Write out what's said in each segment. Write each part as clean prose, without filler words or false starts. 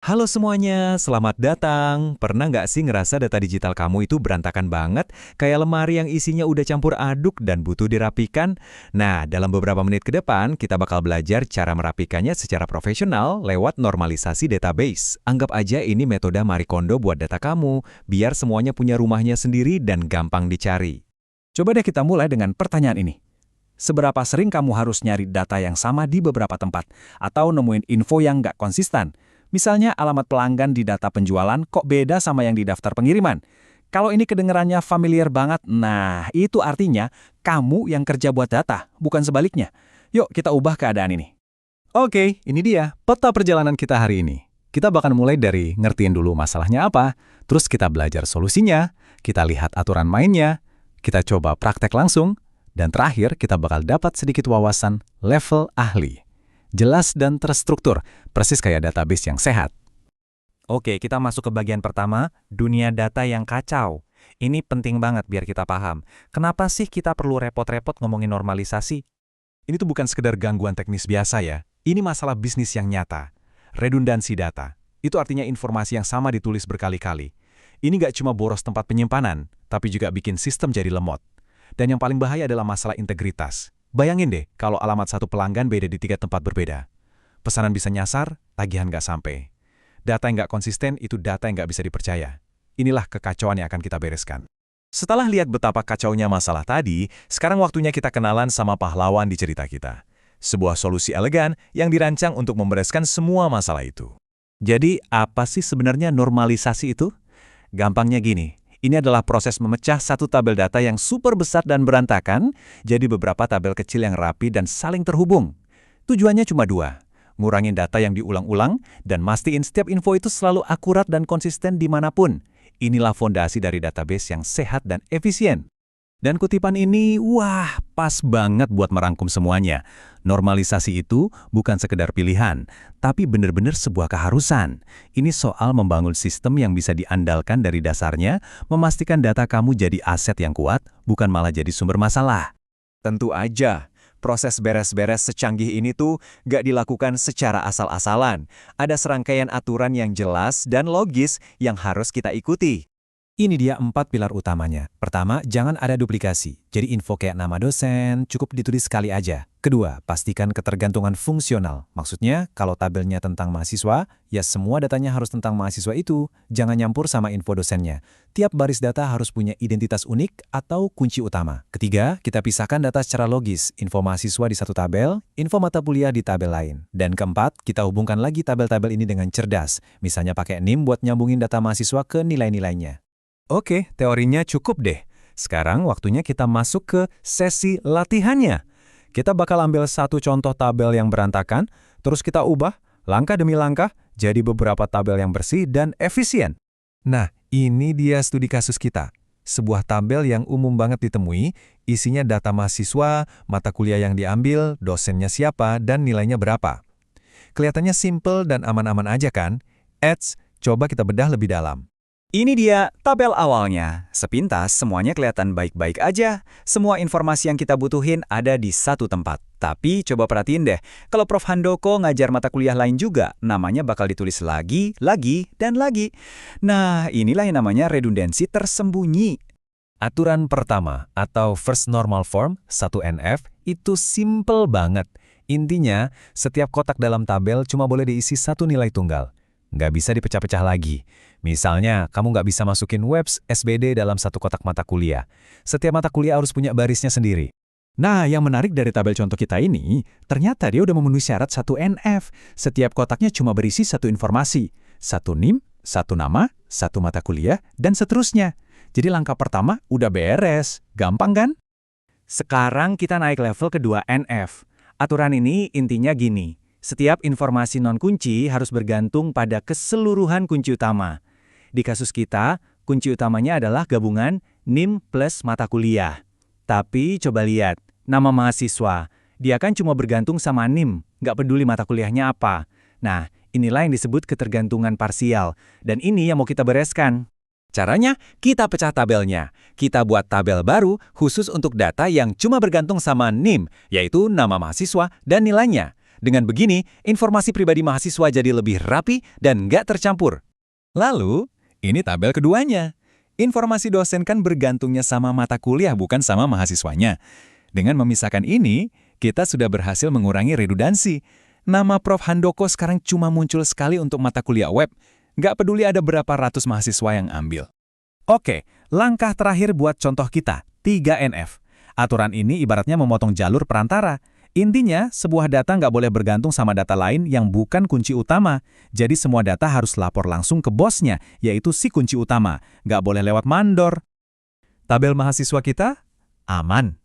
Halo semuanya, selamat datang. Pernah nggak sih ngerasa data digital kamu itu berantakan banget? Kayak lemari yang isinya udah campur aduk dan butuh dirapikan? Nah, dalam beberapa menit ke depan, kita bakal belajar cara merapikannya secara profesional lewat normalisasi database. Anggap aja ini metode Marie Kondo buat data kamu, biar semuanya punya rumahnya sendiri dan gampang dicari. Coba deh kita mulai dengan pertanyaan ini. Seberapa sering kamu harus nyari data yang sama di beberapa tempat, atau nemuin info yang nggak konsisten? Misalnya alamat pelanggan di data penjualan kok beda sama yang di daftar pengiriman. Kalau ini kedengerannya familiar banget, nah itu artinya kamu yang kerja buat data, bukan sebaliknya. Yuk kita ubah keadaan ini. Oke, ini dia peta perjalanan kita hari ini. Kita bakal mulai dari ngertiin dulu masalahnya apa, terus kita belajar solusinya, kita lihat aturan mainnya, kita coba praktek langsung, dan terakhir kita bakal dapat sedikit wawasan level ahli. Jelas dan terstruktur, persis kayak database yang sehat. Oke, kita masuk ke bagian pertama, dunia data yang kacau. Ini penting banget biar kita paham. Kenapa sih kita perlu repot-repot ngomongin normalisasi? Ini tuh bukan sekedar gangguan teknis biasa ya, ini masalah bisnis yang nyata. Redundansi data, itu artinya informasi yang sama ditulis berkali-kali. Ini nggak cuma boros tempat penyimpanan, tapi juga bikin sistem jadi lemot. Dan yang paling bahaya adalah masalah integritas. Bayangin deh, kalau alamat satu pelanggan beda di 3 tempat berbeda. Pesanan bisa nyasar, tagihan nggak sampai. Data yang nggak konsisten itu data yang nggak bisa dipercaya. Inilah kekacauan yang akan kita bereskan. Setelah lihat betapa kacaunya masalah tadi, sekarang waktunya kita kenalan sama pahlawan di cerita kita. Sebuah solusi elegan yang dirancang untuk membereskan semua masalah itu. Jadi, apa sih sebenarnya normalisasi itu? Gampangnya gini. Ini adalah proses memecah satu tabel data yang super besar dan berantakan, jadi beberapa tabel kecil yang rapi dan saling terhubung. Tujuannya cuma dua, ngurangin data yang diulang-ulang dan mastiin setiap info itu selalu akurat dan konsisten dimanapun. Inilah fondasi dari database yang sehat dan efisien. Dan kutipan ini, wah, pas banget buat merangkum semuanya. Normalisasi itu bukan sekedar pilihan, tapi benar-benar sebuah keharusan. Ini soal membangun sistem yang bisa diandalkan dari dasarnya, memastikan data kamu jadi aset yang kuat, bukan malah jadi sumber masalah. Tentu aja, proses beres-beres secanggih ini tuh gak dilakukan secara asal-asalan. Ada serangkaian aturan yang jelas dan logis yang harus kita ikuti. Ini dia 4 pilar utamanya. Pertama, jangan ada duplikasi. Jadi info kayak nama dosen cukup ditulis sekali aja. Kedua, pastikan ketergantungan fungsional. Maksudnya, kalau tabelnya tentang mahasiswa, ya semua datanya harus tentang mahasiswa itu. Jangan nyampur sama info dosennya. Tiap baris data harus punya identitas unik atau kunci utama. Ketiga, kita pisahkan data secara logis. Info mahasiswa di satu tabel, info mata kuliah di tabel lain. Dan keempat, kita hubungkan lagi tabel-tabel ini dengan cerdas. Misalnya pakai NIM buat nyambungin data mahasiswa ke nilai-nilainya. Oke, teorinya cukup deh. Sekarang waktunya kita masuk ke sesi latihannya. Kita bakal ambil satu contoh tabel yang berantakan, terus kita ubah langkah demi langkah jadi beberapa tabel yang bersih dan efisien. Nah, ini dia studi kasus kita. Sebuah tabel yang umum banget ditemui, isinya data mahasiswa, mata kuliah yang diambil, dosennya siapa, dan nilainya berapa. Kelihatannya simple dan aman-aman aja kan? Eits, coba kita bedah lebih dalam. Ini dia tabel awalnya. Sepintas semuanya kelihatan baik-baik aja. Semua informasi yang kita butuhin ada di satu tempat. Tapi coba perhatiin deh, kalau Prof. Handoko ngajar mata kuliah lain juga, namanya bakal ditulis lagi, dan lagi. Nah, inilah yang namanya redundansi tersembunyi. Aturan pertama atau first normal form 1NF itu simple banget. Intinya, setiap kotak dalam tabel cuma boleh diisi satu nilai tunggal. Nggak bisa dipecah-pecah lagi. Misalnya, kamu nggak bisa masukin webs SBD dalam satu kotak mata kuliah. Setiap mata kuliah harus punya barisnya sendiri. Nah, yang menarik dari tabel contoh kita ini, ternyata dia udah memenuhi syarat 1NF. Setiap kotaknya cuma berisi satu informasi. Satu NIM, satu nama, satu mata kuliah, dan seterusnya. Jadi langkah pertama udah beres. Gampang kan? Sekarang kita naik level kedua NF. Aturan ini intinya gini. Setiap informasi non-kunci harus bergantung pada keseluruhan kunci utama. Di kasus kita, kunci utamanya adalah gabungan NIM plus mata kuliah. Tapi coba lihat, nama mahasiswa. Dia kan cuma bergantung sama NIM, nggak peduli mata kuliahnya apa. Nah, inilah yang disebut ketergantungan parsial. Dan ini yang mau kita bereskan. Caranya, kita pecah tabelnya. Kita buat tabel baru khusus untuk data yang cuma bergantung sama NIM, yaitu nama mahasiswa dan nilainya. Dengan begini, informasi pribadi mahasiswa jadi lebih rapi dan nggak tercampur. Lalu, ini tabel keduanya. Informasi dosen kan bergantungnya sama mata kuliah, bukan sama mahasiswanya. Dengan memisahkan ini, kita sudah berhasil mengurangi redundansi. Nama Prof. Handoko sekarang cuma muncul sekali untuk mata kuliah web. Nggak peduli ada berapa ratus mahasiswa yang ambil. Oke, langkah terakhir buat contoh kita, 3NF. Aturan ini ibaratnya memotong jalur perantara. Intinya, sebuah data nggak boleh bergantung sama data lain yang bukan kunci utama. Jadi semua data harus lapor langsung ke bosnya, yaitu si kunci utama. Nggak boleh lewat mandor. Tabel mahasiswa kita? Aman.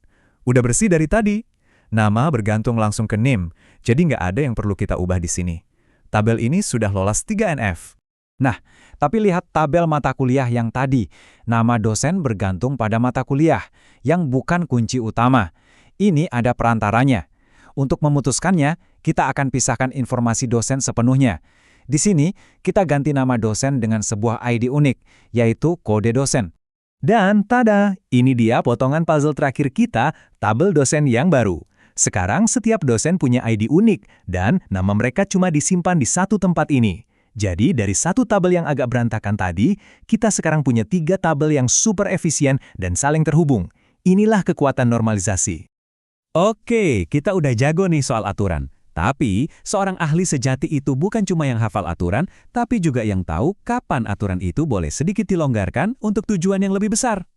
Udah bersih dari tadi. Nama bergantung langsung ke NIM, jadi nggak ada yang perlu kita ubah di sini. Tabel ini sudah lolos 3NF. Nah, tapi lihat tabel mata kuliah yang tadi. Nama dosen bergantung pada mata kuliah, yang bukan kunci utama. Ini ada perantaranya. Untuk memutuskannya, kita akan pisahkan informasi dosen sepenuhnya. Di sini, kita ganti nama dosen dengan sebuah ID unik, yaitu kode dosen. Dan tada, ini dia potongan puzzle terakhir kita, tabel dosen yang baru. Sekarang setiap dosen punya ID unik, dan nama mereka cuma disimpan di satu tempat ini. Jadi dari satu tabel yang agak berantakan tadi, kita sekarang punya 3 tabel yang super efisien dan saling terhubung. Inilah kekuatan normalisasi. Oke, kita udah jago nih soal aturan. Tapi, seorang ahli sejati itu bukan cuma yang hafal aturan, tapi juga yang tahu kapan aturan itu boleh sedikit dilonggarkan untuk tujuan yang lebih besar.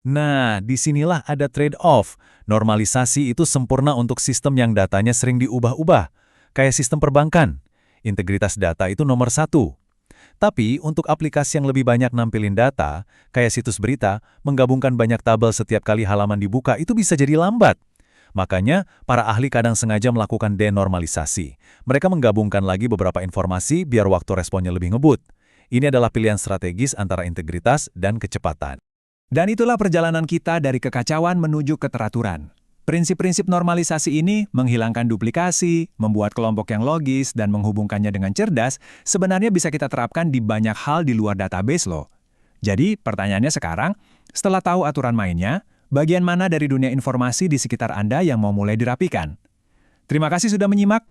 Nah, disinilah ada trade-off. Normalisasi itu sempurna untuk sistem yang datanya sering diubah-ubah, kayak sistem perbankan. Integritas data itu nomor 1. Tapi, untuk aplikasi yang lebih banyak nampilin data, kayak situs berita, menggabungkan banyak tabel setiap kali halaman dibuka itu bisa jadi lambat. Makanya, para ahli kadang sengaja melakukan denormalisasi. Mereka menggabungkan lagi beberapa informasi biar waktu responnya lebih ngebut. Ini adalah pilihan strategis antara integritas dan kecepatan. Dan itulah perjalanan kita dari kekacauan menuju keteraturan. Prinsip-prinsip normalisasi ini menghilangkan duplikasi, membuat kelompok yang logis, dan menghubungkannya dengan cerdas, sebenarnya bisa kita terapkan di banyak hal di luar database loh. Jadi, pertanyaannya sekarang, setelah tahu aturan mainnya, bagian mana dari dunia informasi di sekitar Anda yang mau mulai dirapikan? Terima kasih sudah menyimak.